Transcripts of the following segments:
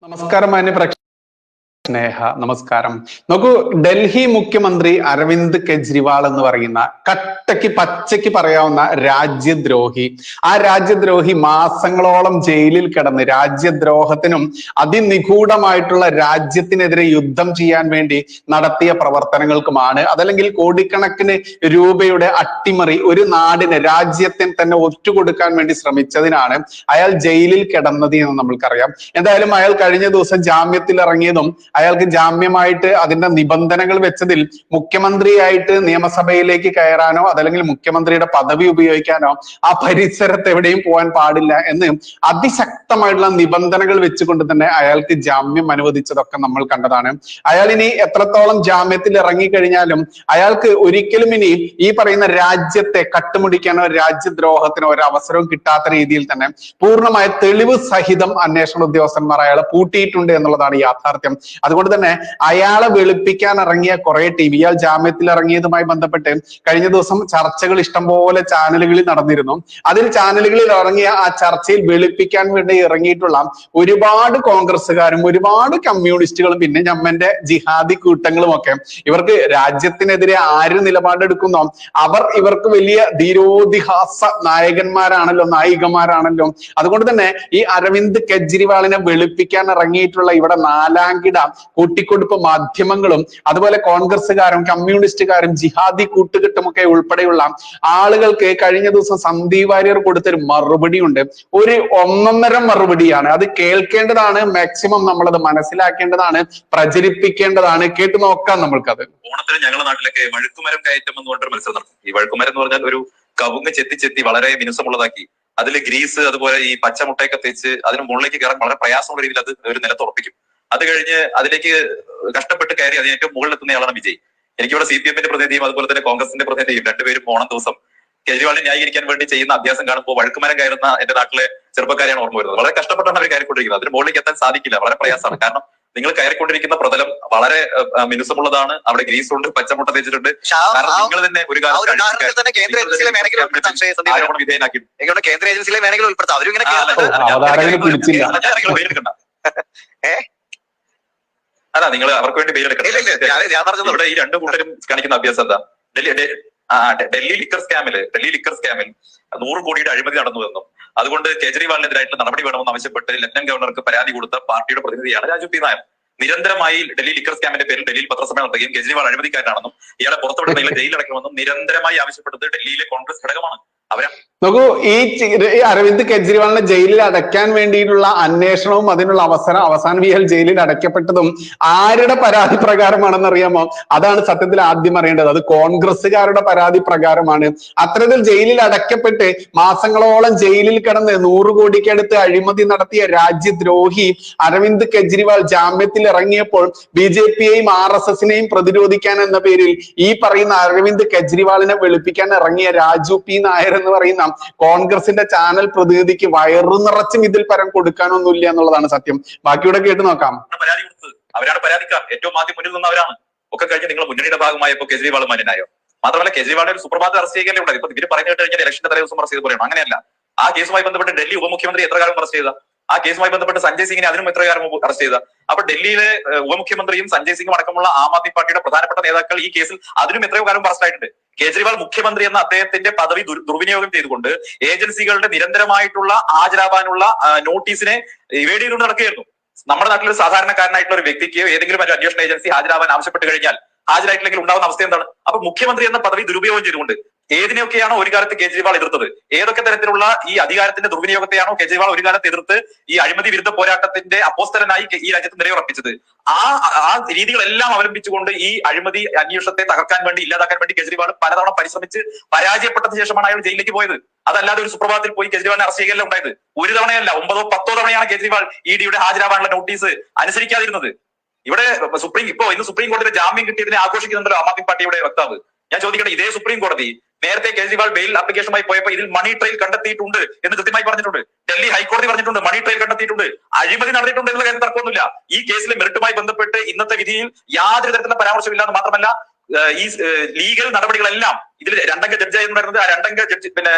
നമസ്കാരം സ്നേഹ നമസ്കാരം. നോക്കൂ, ഡൽഹി മുഖ്യമന്ത്രി അരവിന്ദ് കെജ്രിവാൾ എന്ന് പറയുന്ന കട്ടയ്ക്ക് പച്ചയ്ക്ക് പറയാവുന്ന രാജ്യദ്രോഹി, ആ രാജ്യദ്രോഹി മാസങ്ങളോളം ജയിലിൽ കിടന്ന് രാജ്യദ്രോഹത്തിനും അതിനിഗൂഢമായിട്ടുള്ള രാജ്യത്തിനെതിരെ യുദ്ധം ചെയ്യാൻ വേണ്ടി നടത്തിയ പ്രവർത്തനങ്ങൾക്കുമാണ്, അതല്ലെങ്കിൽ കോടിക്കണക്കിന് രൂപയുടെ അട്ടിമറി ഒരു നാടിന് രാജ്യത്തിന് തന്നെ ഒറ്റുകൊടുക്കാൻ വേണ്ടി ശ്രമിച്ചതിനാണ് അയാൾ ജയിലിൽ കിടന്നത് എന്ന് നമ്മൾക്കറിയാം. എന്തായാലും അയാൾ കഴിഞ്ഞ ദിവസം ജാമ്യത്തിൽ ഇറങ്ങിയതും അയാൾക്ക് ജാമ്യമായിട്ട് അതിന്റെ നിബന്ധനകൾ വെച്ചതിൽ മുഖ്യമന്ത്രിയായിട്ട് നിയമസഭയിലേക്ക് കയറാനോ അതല്ലെങ്കിൽ മുഖ്യമന്ത്രിയുടെ പദവി ഉപയോഗിക്കാനോ ആ പരിസരത്ത് എവിടെയും പോകാൻ പാടില്ല എന്ന് അതിശക്തമായിട്ടുള്ള നിബന്ധനകൾ വെച്ചുകൊണ്ട് തന്നെ അയാൾക്ക് ജാമ്യം അനുവദിച്ചതൊക്കെ നമ്മൾ കണ്ടതാണ്. അയാൾ ഇനി എത്രത്തോളം ജാമ്യത്തിൽ ഇറങ്ങിക്കഴിഞ്ഞാലും അയാൾക്ക് ഒരിക്കലും ഇനി ഈ പറയുന്ന രാജ്യത്തെ കട്ടുമുടിക്കാനോ രാജ്യദ്രോഹത്തിനോ ഒരു അവസരവും കിട്ടാത്ത രീതിയിൽ തന്നെ പൂർണ്ണമായ തെളിവ് സഹിതം അന്വേഷണ ഉദ്യോഗസ്ഥന്മാർ അയാളെ പൂട്ടിയിട്ടുണ്ട് എന്നുള്ളതാണ് യാഥാർത്ഥ്യം. അതുകൊണ്ട് തന്നെ അയാളെ വെളുപ്പിക്കാൻ ഇറങ്ങിയ കുറെ ടീം, ഇയാൾ ജാമ്യത്തിൽ ഇറങ്ങിയതുമായി ബന്ധപ്പെട്ട് കഴിഞ്ഞ ദിവസം ചർച്ചകൾ ഇഷ്ടംപോലെ ചാനലുകളിൽ നടന്നിരുന്നു. അതിൽ ചാനലുകളിൽ ഇറങ്ങിയ ആ ചർച്ചയിൽ വെളുപ്പിക്കാൻ വേണ്ടി ഇറങ്ങിയിട്ടുള്ള ഒരുപാട് കോൺഗ്രസ്സുകാരും ഒരുപാട് കമ്മ്യൂണിസ്റ്റുകളും പിന്നെ ഞമ്മന്റെ ജിഹാദി കൂട്ടങ്ങളും ഒക്കെ ഇവർക്ക് രാജ്യത്തിനെതിരെ ആര് നിലപാടെടുക്കുന്നോ അവർ ഇവർക്ക് വലിയ ധീരോതിഹാസ നായകന്മാരാണല്ലോ, നായികമാരാണല്ലോ. അതുകൊണ്ട് തന്നെ ഈ അരവിന്ദ് കെജ്രിവാളിനെ വെളുപ്പിക്കാൻ ഇറങ്ങിയിട്ടുള്ള ഇവിടെ നാലാംകിട കൂട്ടിക്കൊടുപ്പ് മാധ്യമങ്ങളും അതുപോലെ കോൺഗ്രസ്സുകാരും കമ്മ്യൂണിസ്റ്റുകാരും ജിഹാദി കൂട്ടുകെട്ടുമൊക്കെ ഉൾപ്പെടെയുള്ള ആളുകൾക്ക് കഴിഞ്ഞ ദിവസം സന്ദീപ് വാര്യർ കൊടുത്തൊരു മറുപടി ഉണ്ട്. ഒരു ഒന്നൊന്നര മറുപടിയാണ്. അത് കേൾക്കേണ്ടതാണ്, മാക്സിമം നമ്മളത് മനസ്സിലാക്കേണ്ടതാണ്, പ്രചരിപ്പിക്കേണ്ടതാണ്. കേട്ടു നോക്കാം നമ്മൾക്കത്. ഓണത്തിന് ഞങ്ങളുടെ നാട്ടിലൊക്കെ വഴുക്കുമരം കയറ്റം എന്ന് പറഞ്ഞൊരു മത്സരം നടത്തും. ഈ വഴുക്കുമരം എന്ന് പറഞ്ഞാൽ ഒരു കവുങ്ങ് ചെത്തി വളരെ മിനുസമുള്ളതാക്കി അതിൽ ഗ്രീസ് അതുപോലെ ഈ പച്ചമുട്ടയൊക്കെ തേച്ച് അതിന് മുകളിലേക്ക് കയറാൻ വളരെ പ്രയാസമുള്ള രീതിയിൽ അത് ഒരു നിലത്തുറപ്പിക്കും. അത് കഴിഞ്ഞ് അതിലേക്ക് കഷ്ടപ്പെട്ട് കയറി അതിന് ഏറ്റവും മുകളിലെത്തുന്നയാളാണ് വിജയ്. എനിക്കിവിടെ CPM-ന്റെ പ്രതിനിധിയും അതുപോലെ തന്നെ കോൺഗ്രസിന്റെ പ്രതിനിധിയും രണ്ടുപേരും ഓണം ദിവസം കേജ്രിവാളിനെ ന്യായീകരിക്കാൻ വേണ്ടി ചെയ്യുന്ന അഭ്യാസം കാണുമ്പോൾ വഴുക്കുമരം കയറുന്ന എന്റെ നാട്ടിലെ ചെറുപ്പക്കാരെയാണ് ഓർമ്മ വരുന്നത്. വളരെ കഷ്ടപ്പെട്ടാണ് അവർ കയറിക്കൊണ്ടിരിക്കുന്നത്. അതിന് മുകളിലേക്ക് എത്താൻ സാധിക്കില്ല, വളരെ പ്രയാസമാണ്. കാരണം നിങ്ങൾ കയറിക്കൊണ്ടിരിക്കുന്ന പ്രതലം വളരെ മിനുസമുള്ളതാണ്, അവിടെ ഗ്രീസ് ഉണ്ട്, പച്ചമുട്ട തേച്ചിട്ടുണ്ട്. കാരണം നിങ്ങൾ തന്നെ ഒരു ആരോപണം വിധേയനാക്കി കേന്ദ്ര ഏജൻസിയിലെ വേണമെങ്കിലും ഉൾപ്പെടുത്താം. അവരിങ്ങനെ അല്ല, നിങ്ങൾ അവർക്ക് വേണ്ടി പേരെടുക്കണം. ഇവിടെ ഈ രണ്ടു കൂട്ടരും കാണിക്കുന്ന അഭ്യാസം എന്താ? ഡൽഹി ലിക്കർ സ്കാമിൽ 100 കോടിയുടെ അഴിമതി നടന്നുവെന്നും അതുകൊണ്ട് കേജ്രിവാളിനെതിരായിട്ടുള്ള നടപടി വേണമെന്ന് ആവശ്യപ്പെട്ട് ലഫ്റ്റനന്റ് ഗവർണർക്ക് പരാതി കൊടുത്ത പാർട്ടിയുടെ പ്രതിനിധിയാണ് രാജു പി നായർ. നിരന്തരമായി ഡൽഹി ലിക്കർ സ്കാമിന്റെ പേരിൽ ഡൽഹിയിൽ പത്രസമ്മേളനം നടത്തുകയും കേജ്രിവാൾ അഴിമതിക്കാരനാണെന്നും ഇയാളെ പുറത്തുവിടുന്ന ജയിലടക്കണമെന്നും നിരന്തരമായി ആവശ്യപ്പെട്ടത് ഡൽഹിയിലെ കോൺഗ്രസ് ഘടകമാണ്. നോക്കൂ, ഈ അരവിന്ദ് കെജ്രിവാളിനെ ജയിലിൽ അടയ്ക്കാൻ വേണ്ടിയിട്ടുള്ള അന്വേഷണവും അതിനുള്ള അവസാനം ഇയാൾ ജയിലിൽ അടയ്ക്കപ്പെട്ടതും ആരുടെ പരാതി പ്രകാരമാണെന്ന് അറിയാമോ? അതാണ് സത്യത്തിൽ ആദ്യം അറിയേണ്ടത്. അത് കോൺഗ്രസ്സുകാരുടെ പരാതി പ്രകാരമാണ്. അത്തരത്തിൽ ജയിലിൽ അടയ്ക്കപ്പെട്ട് മാസങ്ങളോളം ജയിലിൽ കിടന്ന് 100 കോടിക്കടുത്ത് അഴിമതി നടത്തിയ രാജ്യദ്രോഹി അരവിന്ദ് കെജ്രിവാൾ ജാമ്യത്തിൽ ഇറങ്ങിയപ്പോൾ BJP-യെയും RSS-നെയും പ്രതിരോധിക്കാൻ എന്ന പേരിൽ ഈ പറയുന്ന അരവിന്ദ് കെജ്രിവാളിനെ വെളുപ്പിക്കാൻ ഇറങ്ങിയ രാജു പി നായർ എന്ന് പറയുന്ന കോൺഗ്രസിന്റെ ചാനൽ പ്രതിനിധിക്ക് വയറു നിറച്ചും ഇതിൽ പരം കൊടുക്കാനൊന്നുമില്ല എന്നുള്ളതാണ് സത്യം. ബാക്കിയൂടെ കേട്ട് നോക്കാം. അവരാണ് പരാതിക്കാർ, ഏറ്റവും ആദ്യം മുന്നിൽ നിന്നവരാണ്. ഒക്കെ കഴിഞ്ഞ് നിങ്ങൾ മുന്നണിയുടെ ഭാഗമായപ്പോൾ കേജ്രിവാൾ മാന്യനായോ? മാത്രമല്ല കേജ്രിവാളിനെ ഒരു സുപ്രഭാത അറസ്റ്റ് ചെയ്യുകയല്ലേ ഉണ്ടായി. ഇപ്പൊ ഇവര് പറഞ്ഞു കഴിഞ്ഞാൽ ഇലക്ഷന്റെ തലേദിവസം അറസ്റ്റ് ചെയ്ത് പറയണം, അങ്ങനെയല്ല. ആ കേസുമായി ബന്ധപ്പെട്ട് ഡൽഹി ഉപമുഖ്യമന്ത്രി എത്ര കാലം അറസ്റ്റ് ചെയ്ത? ആ കേസുമായി ബന്ധപ്പെട്ട് സഞ്ജയ് സിംഗിനെ അതിനും എത്ര കാലം അറസ്റ്റ് ചെയ്ത? അപ്പൊ ഡൽഹിയിലെ ഉപമുഖ്യമന്ത്രിയും സഞ്ജയ് സിംഗും അടക്കമുള്ള ആം ആദ്മി പാർട്ടിയുടെ പ്രധാനപ്പെട്ട നേതാക്കൾ ഈ കേസിൽ അതിനും എത്രയോ കാലം അറസ്റ്റ് ആയിട്ടുണ്ട്. കേജ്രിവാൾ മുഖ്യമന്ത്രി എന്ന അദ്ദേഹത്തിന്റെ പദവി ദുർവിനിയോഗം ചെയ്തുകൊണ്ട് ഏജൻസികളുടെ നിരന്തരമായിട്ടുള്ള ഹാജരാവാനുള്ള നോട്ടീസിനെ ഇവേഡ് ചെയ്തുകൊണ്ട് നടക്കുകയായിരുന്നു. നമ്മുടെ നാട്ടിൽ ഒരു സാധാരണക്കാരനായിട്ടുള്ള ഒരു വ്യക്തിക്ക് ഏതെങ്കിലും ഒരു അന്വേഷണ ഏജൻസി ഹാജരാവാൻ ആവശ്യപ്പെട്ട് കഴിഞ്ഞാൽ ഹാജരായിട്ടില്ലെങ്കിൽ ഉണ്ടാവുന്ന അവസ്ഥ എന്താണ്? അപ്പൊ മുഖ്യമന്ത്രി എന്ന പദവി ദുരുപയോഗം ചെയ്തുകൊണ്ട് ഏതിനെയൊക്കെയാണോ ഒരു കാലത്ത് കേജ്രിവാൾ എതിർത്തത്, ഏതൊക്കെ തരത്തിലുള്ള ഈ അധികാരത്തിന്റെ ദുർവിനിയോഗത്തെയാണോ കേജ്രിവാൾ ഒരു കാലത്ത് എതിർത്ത് ഈ അഴിമതി വിരുദ്ധ പോരാട്ടത്തിന്റെ അപ്പോസ്തലനായി ഈ രാജ്യത്ത് നിലയുറപ്പിച്ചത്, ആ രീതികളെല്ലാം അവലംബിച്ചുകൊണ്ട് ഈ അഴിമതി അന്വേഷണത്തെ തകർക്കാൻ വേണ്ടി, ഇല്ലാതാക്കാൻ വേണ്ടി കേജ്രിവാൾ പലതവണ പരിശ്രമിച്ച് പരാജയപ്പെട്ടതിന് ശേഷമാണ് അയാൾ ജയിലിലേക്ക് പോയത്. അതല്ലാതെ ഒരു സുപ്രഭാതത്തിൽ പോയി കേജ്രിവാളിനെ അറസ്റ്റ് ചെയ്യുകയല്ല ഉണ്ടായത്. ഒരു തവണയല്ല, 9 10 തവണയാണ് കേജ്രിവാൾ ED-യുടെ ഹാജരാവാനുള്ള നോട്ടീസ് അനുസരിക്കാതിരുന്നത്. ഇവിടെ ഇന്ന് സുപ്രീം കോടതിയുടെ ജാമ്യം കിട്ടിയതിനെ ആഘോഷിക്കുന്നുണ്ടല്ലോ ആം ആദ്മി പാർട്ടിയുടെ വക്താവ്. ഞാൻ ചോദിക്കട്ടെ, ഇതേ സുപ്രീം കോടതി നേരത്തെ കേജ്രിവാൾ ബെയിൽ ആപ്ലിക്കേഷനുമായി പോയപ്പോൾ ഇതിൽ മണി ട്രെയിൽ കണ്ടെത്തിയിട്ടുണ്ട് എന്ന് കൃത്യമായി പറഞ്ഞിട്ടുണ്ട്. ഡൽഹി ഹൈക്കോടതി പറഞ്ഞിട്ടുണ്ട്, മണി ട്രെയിൽ കണ്ടെത്തിയിട്ടുണ്ട്, അഴിമതി നടന്നിട്ടുണ്ട് എന്നുള്ള കാര്യം തർക്കമൊന്നുമില്ല. ഈ കേസിലെ മെറിറ്റുമായി ബന്ധപ്പെട്ട് ഇന്നത്തെ വിധിയിൽ യാതൊരു തരത്തിലുള്ള പരാമർശമില്ലാന്ന് മാത്രമല്ല ഈ ലീഗൽ നടപടികളെല്ലാം ഇതിൽ രണ്ടംഗ ജഡ്ജായി പറയുന്നത് ആ രണ്ടംഗ ജഡ്ജി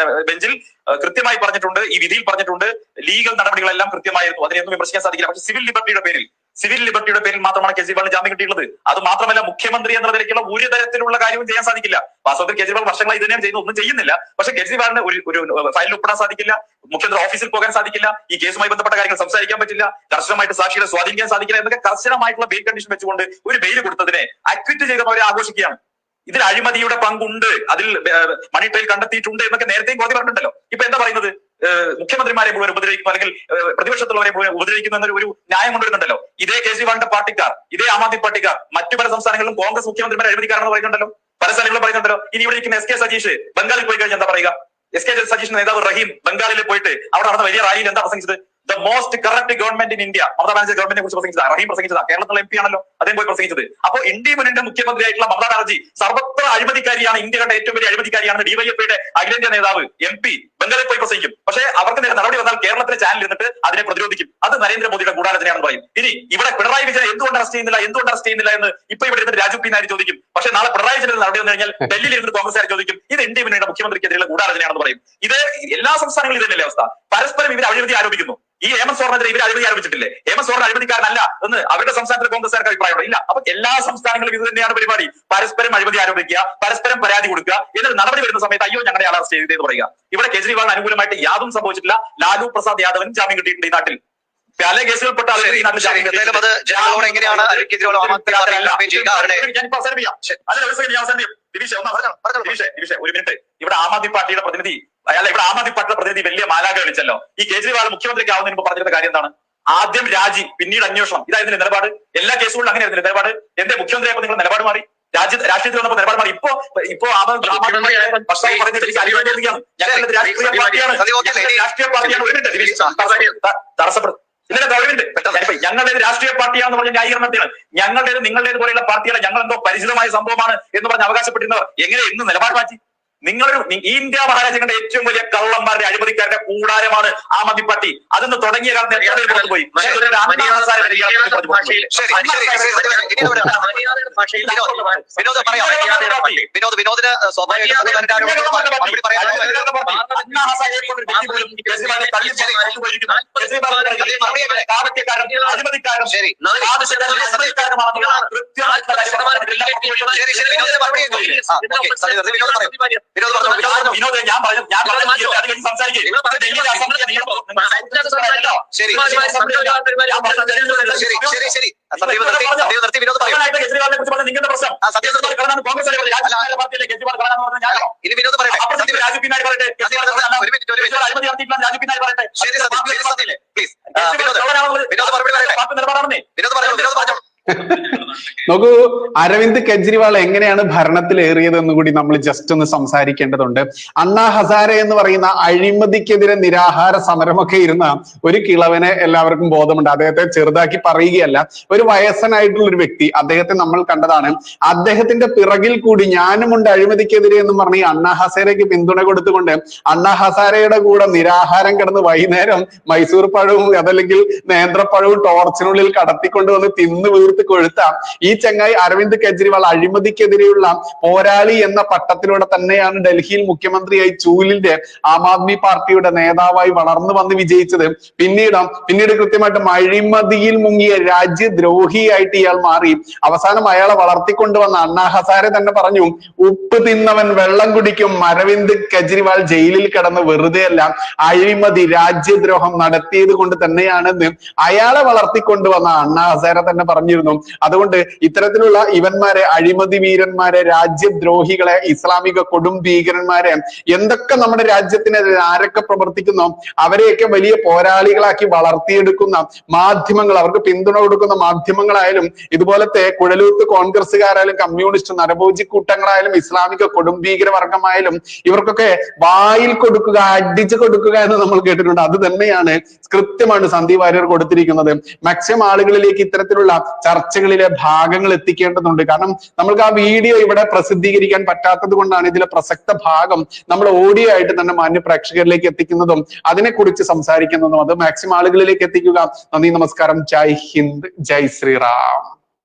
ബെഞ്ചിൽ കൃത്യമായി പറഞ്ഞിട്ടുണ്ട്, ഈ വിധിയിൽ പറഞ്ഞിട്ടുണ്ട് ലീഗൽ നടപടികളെല്ലാം കൃത്യമായിരുന്നു, അതിനെയൊന്നും വിമർശിക്കാൻ സാധിക്കില്ല. പക്ഷേ സിവിൽ ലിബർട്ടിയുടെ പേരിൽ മാത്രമാണ് കേജ്രിവാളിന് ജാമ്യം കിട്ടിയുള്ളത്. അത് മാത്രമല്ല മുഖ്യമന്ത്രി എന്ന നിലയ്ക്കുള്ള ഒരു തരത്തിലുള്ള കാര്യവും ചെയ്യാൻ സാധിക്കില്ല. വാസ്തവത്തിൽ കേജ്രിവാൾ വർഷങ്ങളായി ഇത് തന്നെയാണ് ചെയ്യുന്നത്, ഒന്നും ചെയ്യുന്നില്ല. പക്ഷേ കേജ്രിവാളിന് ഒരു ഫയലിൽ ഒപ്പിടാൻ സാധിക്കില്ല, മുഖ്യമന്ത്രി ഓഫീസിൽ പോകാൻ സാധിക്കില്ല, ഈ കേസുമായി ബന്ധപ്പെട്ട കാര്യങ്ങൾ സംസാരിക്കാൻ പറ്റില്ല, കർശനമായിട്ട് സാക്ഷികളെ സ്വാധീനിക്കാൻ സാധിക്കില്ല എന്നൊക്കെ കർശനമായിട്ടുള്ള ബെയിൽ കണ്ടീഷൻ വെച്ചുകൊണ്ട് ഒരു ബെയിൽ കൊടുത്തതിനെ അക്വിറ്റ് ചെയ്തവരെ ആഘോഷിക്കുകയാണ്. ഇതിൽ അഴിമതിയുടെ പങ്കുണ്ട്, അതിൽ മണി ട്രെയിൽ കണ്ടെത്തിയിട്ടുണ്ട് എന്നൊക്കെ നേരത്തെയും കോടതി പറഞ്ഞിട്ടുണ്ടല്ലോ. ഇപ്പൊ എന്താ പറയുന്നത്? മുഖ്യമന്ത്രിമാരെ മുഴുവൻ ഉപദ്രവിക്കുന്നു അല്ലെങ്കിൽ പ്രതിപക്ഷത്തുള്ളവരെ മുഴുവൻ ഉപദ്രവിക്കുന്നു എന്നൊരു ന്യായം കൊണ്ടുവരുന്നുണ്ടല്ലോ. ഇതേ കേജ്രിവാളിന്റെ പാർട്ടിക്കാർ, ഇതേ ആം ആദ്മി പാർട്ടിക്കാർ മറ്റു പല സംസ്ഥാനങ്ങളിലും കോൺഗ്രസ് മുഖ്യമന്ത്രിമാരെ അഴിമതിക്കാരെന്ന് പറയുന്നുണ്ടല്ലോ, പല സ്ഥലങ്ങളും പറയുന്നുണ്ടല്ലോ. ഇനി ഇവിടെ ഇരിക്കുന്ന എസ് കെ സതീഷ് ബംഗാളിൽ പോയി കഴിഞ്ഞാൽ എന്താ പറയുക? എസ് കെ സതീഷിന്റെ നേതാവ് റഹീം ബംഗാളിൽ പോയിട്ട് അവിടെ നടന്ന വലിയ റാലിയിൽ എന്താ പ്രസംഗിച്ചത്? The most corrupt government in India. Mamata Banerjee ഗവൺമെന്റിനെ കുറിച്ച് പ്രസംഗിച്ചതാ, റഹീം പ്രസംഗിച്ചതാ. കേരളത്തിലുള്ള MP ആണല്ലോ അദ്ദേഹം പോയി പ്രസംഗിച്ചത്. അപ്പൊ ഇന്ത്യ മുന്നണിയുടെ മുഖ്യമന്ത്രിയായിട്ടുള്ള മമതാ ബാനർജി സർവത്ര അഴിമതിക്കാരിയാണ്, ഇന്ത്യ കണ്ട ഏറ്റവും വലിയ അഴിമതിക്കാരിയാണെന്ന് DYFIയുടെ അഖിലേന്ത്യാ നേതാവ് MP ബംഗാളിൽ പോയി പ്രസംഗിക്കും. പക്ഷേ അവർക്ക് നേരെ നടപടി വന്നാൽ കേരളത്തിലെ ചാനൽ ഇരുന്നിട്ട് അതിനെ പ്രതിരോധിക്കും. അത് നരേന്ദ്രമോദിയുടെ ഗൂഢാലോചനയാണെന്ന് പറയും. ഇനി ഇവിടെ പിണറായി വിജയൻ എന്തുകൊണ്ട് അറസ്റ്റ് ചെയ്യുന്നില്ല എന്ന് ഇപ്പൊ ഇവിടെ ഇരുന്നിട്ട് രാജു പി നായർ ചോദിക്കും. പക്ഷേ നാളെ പിണറായി വിജയൻ നടപടി വന്നു കഴിഞ്ഞാൽ ഡൽഹിയിൽ ഇരുന്നിട്ട് കോൺഗ്രസ്സുകാർ ചോദിക്കും ഇത് ഇന്ത്യ മുന്നണിയുടെ മുഖ്യമന്ത്രിക്കെതിരെയുള്ള ഗൂഢാലോചനയാണെന്ന് പറയും. ഇത് എല്ലാ സംസ്ഥാനങ്ങളിലും ഇതല്ലേ അവസ്ഥ? പരസ്പരം ഇവർ അഴിമതി ആരോപിക്കുന്നു. ഈ ഹേമന്ത് സോറനെതിരെ ഇവർ അഴിമതി ആരോപിച്ചിട്ടില്ലേ? ഹേമന്ത് സോറൻ അഴിമതിക്കാരനല്ല എന്ന് അവരുടെ സംസ്ഥാനത്തിലെ കോൺഗ്രസ്സുകാർക്ക് അഭിപ്രായമുണ്ടോ? ഇല്ല. അപ്പൊ എല്ലാ സംസ്ഥാനങ്ങളിലും ഇത് തന്നെയാണ് പരിപാടി. പരസ്പരം അഴിമതി ആരോപിക്കുക, പരസ്പരം പരാതി കൊടുക്കുക, എന്നിട്ട് നടപടി വരുന്ന സമയത്ത് അയ്യോ ഞങ്ങളുടെ ആളെ അറസ്റ്റ് ചെയ്തതെന്ന് പറയുക. ഇവിടെ കേജ്രിവാളിന് അനുകൂലമായിട്ട് യാതൊന്നും സംഭവിച്ചിട്ടില്ല. ലാലു പ്രസാദ് യാദവിനും ജാമ്യം കിട്ടിയിട്ടുണ്ട് ഈ നാട്ടിൽ. പല കേസുകൾപ്പെട്ട ആളുകൾ ഈ നാട്ടിൽ ജാമ്യം കിട്ടിയിട്ടുണ്ട്. ഒരു മിനിറ്റ്. ഇവിടെ ആം ആദ്മി പാർട്ടിയുടെ പ്രതിനിധി വലിയ മാലാഖ വിളിച്ചല്ലോ. ഈ കേജ്രിവാൾ മുഖ്യമന്ത്രിക്ക് ആവുന്നതിന് മുമ്പ് പറഞ്ഞിരുന്ന കാര്യം എന്താണ്? ആദ്യം രാജി പിന്നീട് അന്വേഷണം. ഇതായിരുന്നു നിലപാട്. എല്ലാ കേസുകളിലും അങ്ങനെയായിരുന്നു നിലപാട്. എന്റെ മുഖ്യമന്ത്രിയായപ്പോൾ നിങ്ങൾ നിലപാട് മാറി, രാഷ്ട്രീയത്തിൽ വന്നപ്പോൾ നിലപാട് മാറി. ഇപ്പൊ രാഷ്ട്രീയ പാർട്ടിയാണ് തടസ്സപ്പെടും. ഞങ്ങളുടേത് രാഷ്ട്രീയ പാർട്ടിയാണെന്ന് പറഞ്ഞ ന്യായീകരണത്തെയാണ്. ഞങ്ങളുടേത് നിങ്ങളുടേത് പോലെയുള്ള പാർട്ടികളെ ഞങ്ങൾ എന്തോ പരിചിതമായ സംഭവമാണ് എന്ന് പറഞ്ഞ് അവകാശപ്പെട്ടിരുന്നവർ എങ്ങനെ ഇന്ന് നിലപാട് മാറ്റി? ഈ ഇന്ത്യ മഹാരാജ്യങ്ങളുടെ ഏറ്റവും വലിയ കള്ളന്മാരുടെ അഴിമതിക്കാരുടെ കൂടാരമാണ് ആം ആദ്മി പാർട്ടി. അതിന്ന് തുടങ്ങിയ കാലത്ത് എത്ര പോയി. വിനോദിന് വിനോദ് ഞാൻ നിങ്ങളുടെ പ്രശ്നം നോക്കൂ, അരവിന്ദ് കെജ്രിവാൾ എങ്ങനെയാണ് ഭരണത്തിലേറിയതെന്ന് കൂടി നമ്മൾ ജസ്റ്റ് ഒന്ന് സംസാരിക്കേണ്ടതുണ്ട്. അണ്ണാ ഹസാരെ എന്ന് പറയുന്ന അഴിമതിക്കെതിരെ നിരാഹാര സമരമൊക്കെ ഇരുന്ന ഒരു കിളവനെ എല്ലാവർക്കും ബോധമുണ്ട്. അദ്ദേഹത്തെ ചെറുതാക്കി പറയുകയല്ല, ഒരു വയസ്സനായിട്ടുള്ള ഒരു വ്യക്തി. അദ്ദേഹത്തെ നമ്മൾ കണ്ടതാണ്. അദ്ദേഹത്തിന്റെ പിറകിൽ കൂടി ഞാനുമുണ്ട് അഴിമതിക്കെതിരെ എന്നും പറഞ്ഞ് അണ്ണാ ഹസാരയ്ക്ക് പിന്തുണ കൊടുത്തുകൊണ്ട് അണ്ണാ ഹസാരയുടെ കൂടെ നിരാഹാരം കിടന്ന് വൈകുന്നേരം മൈസൂർ പഴവും അതല്ലെങ്കിൽ നേന്ത്രപ്പഴവും ടോർച്ചിനുള്ളിൽ കടത്തിക്കൊണ്ടുവന്ന് തിന്ന് വീർത്ത് കൊഴുത്ത ഈ ചങ്ങായി അരവിന്ദ് കെജ്രിവാൾ അഴിമതിക്കെതിരെയുള്ള പോരാളി എന്ന പട്ടത്തിലൂടെ തന്നെയാണ് ഡൽഹിയിൽ മുഖ്യമന്ത്രിയായി ചൂലിന്റെ ആം ആദ്മി പാർട്ടിയുടെ നേതാവായി വളർന്നു വന്ന് വിജയിച്ചത്. പിന്നീട് കൃത്യമായിട്ടും അഴിമതിയിൽ മുങ്ങിയ രാജ്യദ്രോഹിയായിട്ട് ഇയാൾ മാറി. അവസാനം അയാളെ വളർത്തിക്കൊണ്ടുവന്ന അണ്ണാ ഹസാരെ തന്നെ പറഞ്ഞു, ഉപ്പ് തിന്നവൻ വെള്ളം കുടിക്കും. അരവിന്ദ് കെജ്രിവാൾ ജയിലിൽ കിടന്ന് വെറുതെ അല്ല, അഴിമതി രാജ്യദ്രോഹം നടത്തിയത് കൊണ്ട് തന്നെയാണെന്ന് അയാളെ വളർത്തിക്കൊണ്ടുവന്ന അണ്ണാ ഹസാരെ തന്നെ പറഞ്ഞിരുന്നു. അതുകൊണ്ട് ഇത്തരത്തിലുള്ള ഇവന്മാരെ, അഴിമതി വീരന്മാരെ, രാജ്യദ്രോഹികളെ, ഇസ്ലാമിക കൊടും ഭീകരന്മാരെ, എന്തൊക്കെ നമ്മുടെ രാജ്യത്തിനെതിരെ ആരൊക്കെ പ്രവർത്തിക്കുന്നോ അവരെയൊക്കെ വലിയ പോരാളികളാക്കി വളർത്തിയെടുക്കുന്ന മാധ്യമങ്ങൾ, അവർക്ക് പിന്തുണ കൊടുക്കുന്ന മാധ്യമങ്ങളായാലും ഇതുപോലത്തെ കുഴലൂത്ത് കോൺഗ്രസ്സുകാരായാലും കമ്മ്യൂണിസ്റ്റ് നരഭോജി കൂട്ടങ്ങളായാലും ഇസ്ലാമിക കൊടും ഭീകര വർഗമായാലും ഇവർക്കൊക്കെ വായിൽ കൊടുക്കുക, അടിച്ചു കൊടുക്കുക എന്ന് നമ്മൾ കേട്ടിട്ടുണ്ട്. അത് തന്നെയാണ് കൃത്യമാണ് സന്ദീപ് വാര്യർ കൊടുത്തിരിക്കുന്നത്. മാക്സിമം ആളുകളിലേക്ക് ഇത്തരത്തിലുള്ള ചർച്ചകളിലെ ഭാഗങ്ങൾ എത്തിക്കേണ്ടതുണ്ട്. കാരണം നമ്മൾക്ക് ആ വീഡിയോ ഇവിടെ പ്രസിദ്ധീകരിക്കാൻ പറ്റാത്തത് കൊണ്ടാണ് ഇതിലെ പ്രസക്ത ഭാഗം നമ്മൾ ഓഡിയോ ആയിട്ട് തന്നെ മാന്യ പ്രേക്ഷകരിലേക്ക് എത്തിക്കുന്നതും അതിനെക്കുറിച്ച് സംസാരിക്കുന്നതും. അത് മാക്സിമം ആളുകളിലേക്ക് എത്തിക്കുക. നന്ദി, നമസ്കാരം, ജയ് ഹിന്ദ്, ജയ് ശ്രീറാം.